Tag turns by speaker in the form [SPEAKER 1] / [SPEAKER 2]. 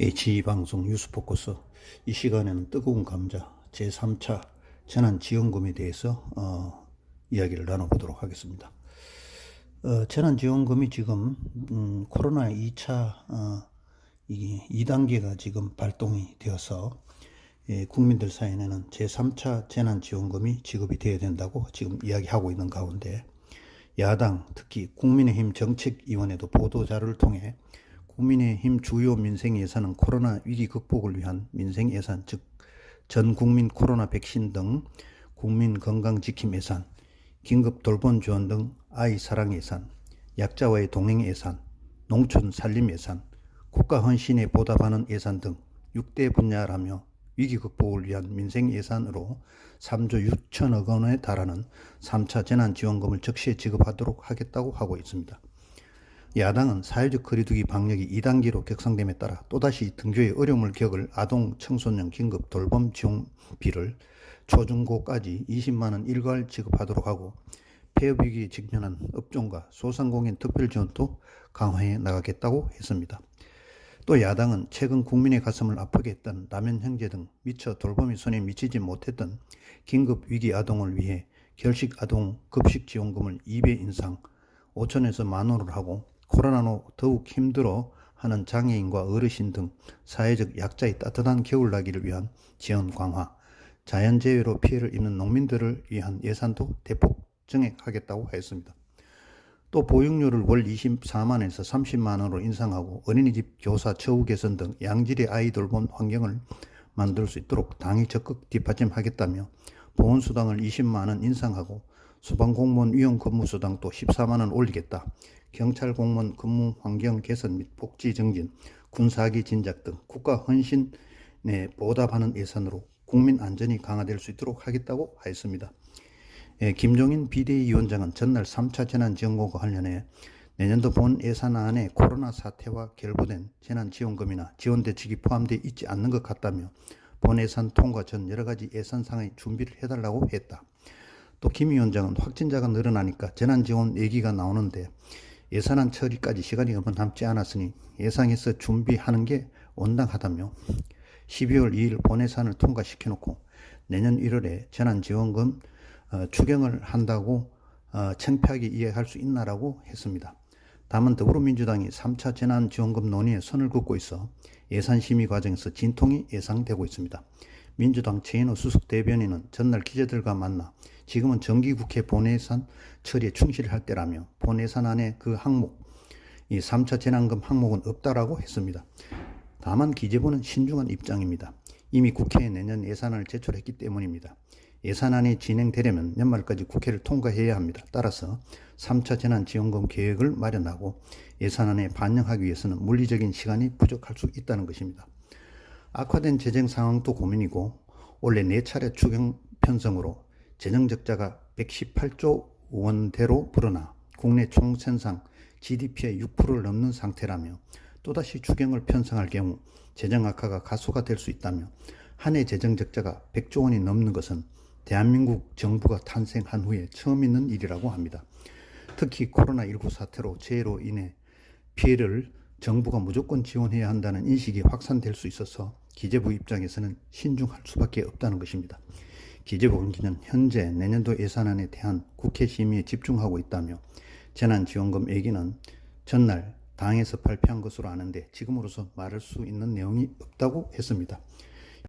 [SPEAKER 1] H방송 뉴스포커스. 이 시간에는 뜨거운 감자 제3차 재난지원금에 대해서 이야기를 나눠보도록 하겠습니다. 재난지원금이 지금 코로나 2차 2단계가 지금 발동이 되어서 국민들 사이에는 제3차 재난지원금이 지급이 되어야 된다고 지금 이야기하고 있는 가운데, 야당 특히 국민의힘 정책위원회도 보도자료를 통해 국민의힘 주요 민생 예산은 코로나 위기 극복을 위한 민생 예산, 즉 전국민 코로나 백신 등 국민 건강 지킴 예산, 긴급 돌봄 지원 등 아이 사랑 예산, 약자와의 동행 예산, 농촌 살림 예산, 국가 헌신에 보답하는 예산 등 6대 분야라며 위기 극복을 위한 민생 예산으로 3조 6천억 원에 달하는 3차 재난지원금을 적시에 지급하도록 하겠다고 하고 있습니다. 야당은 사회적 거리두기 방역이 2단계로 격상됨에 따라 또다시 등교에 어려움을 겪을 아동 청소년 긴급 돌봄 지원비를 초중고까지 20만 원 일괄 지급하도록 하고, 폐업위기에 직면한 업종과 소상공인 특별지원도 강화해 나가겠다고 했습니다. 또 야당은 최근 국민의 가슴을 아프게 했던 라면 형제 등 미처 돌봄의 손에 미치지 못했던 긴급 위기 아동을 위해 결식 아동 급식 지원금을 2배 인상, 5천에서 10,000원을 하고, 코로나로 더욱 힘들어하는 장애인과 어르신 등 사회적 약자의 따뜻한 겨울나기를 위한 지원 강화, 자연재해로 피해를 입는 농민들을 위한 예산도 대폭 증액하겠다고 했습니다. 또 보육료를 월 24만원에서 30만원으로 인상하고, 어린이집 교사 처우 개선 등 양질의 아이 돌봄 환경을 만들 수 있도록 당이 적극 뒷받침하겠다며 보훈수당을 20만원 인상하고, 소방공무원 위험 근무수당도 14만원 올리겠다, 경찰 공무원 근무 환경 개선 및 복지 증진, 군사기 진작 등 국가 헌신에 보답하는 예산으로 국민 안전이 강화될 수 있도록 하겠다고 하였습니다. 김종인 비대위원장은 전날 3차 재난지원금과 관련해 내년도 본 예산안에 코로나 사태와 결부된 재난지원금이나 지원대책이 포함되어 있지 않는 것 같다며 본 예산 통과 전 여러가지 예산상의 준비를 해달라고 했다. 또 김 위원장은 확진자가 늘어나니까 재난지원 얘기가 나오는데 예산안 처리까지 시간이 얼마 남지 않았으니 예상해서 준비하는 게 온당하다며 12월 2일 본예산을 통과시켜놓고 내년 1월에 재난지원금 추경을 한다고 창피하게 이해할 수 있나라고 했습니다. 다만 더불어민주당이 3차 재난지원금 논의에 선을 긋고 있어 예산심의 과정에서 진통이 예상되고 있습니다. 민주당 최인호 수석 대변인은 전날 기자들과 만나 지금은 정기국회 본예산 처리에 충실할 때라며 본예산안에 그 항목, 이 3차 재난금 항목은 없다라고 했습니다. 다만 기재부는 신중한 입장입니다. 이미 국회에 내년 예산안을 제출했기 때문입니다. 예산안이 진행되려면 연말까지 국회를 통과해야 합니다. 따라서 3차 재난지원금 계획을 마련하고 예산안에 반영하기 위해서는 물리적인 시간이 부족할 수 있다는 것입니다. 악화된 재정 상황도 고민이고, 올해 4차례 추경 편성으로 재정 적자가 118조 원대로 불어나 국내 총생산 GDP의 6%를 넘는 상태라며, 또다시 추경을 편성할 경우 재정 악화가 가속화 될 수 있다며, 한 해 재정 적자가 100조 원이 넘는 것은 대한민국 정부가 탄생한 후에 처음 있는 일이라고 합니다. 특히 코로나19 사태로 재해로 인해 피해를 정부가 무조건 지원해야 한다는 인식이 확산될 수 있어서 기재부 입장에서는 신중할 수밖에 없다는 것입니다. 기재부 관계자는 현재 내년도 예산안에 대한 국회 심의에 집중하고 있다며, 재난지원금 얘기는 전날 당에서 발표한 것으로 아는데 지금으로서 말할 수 있는 내용이 없다고 했습니다.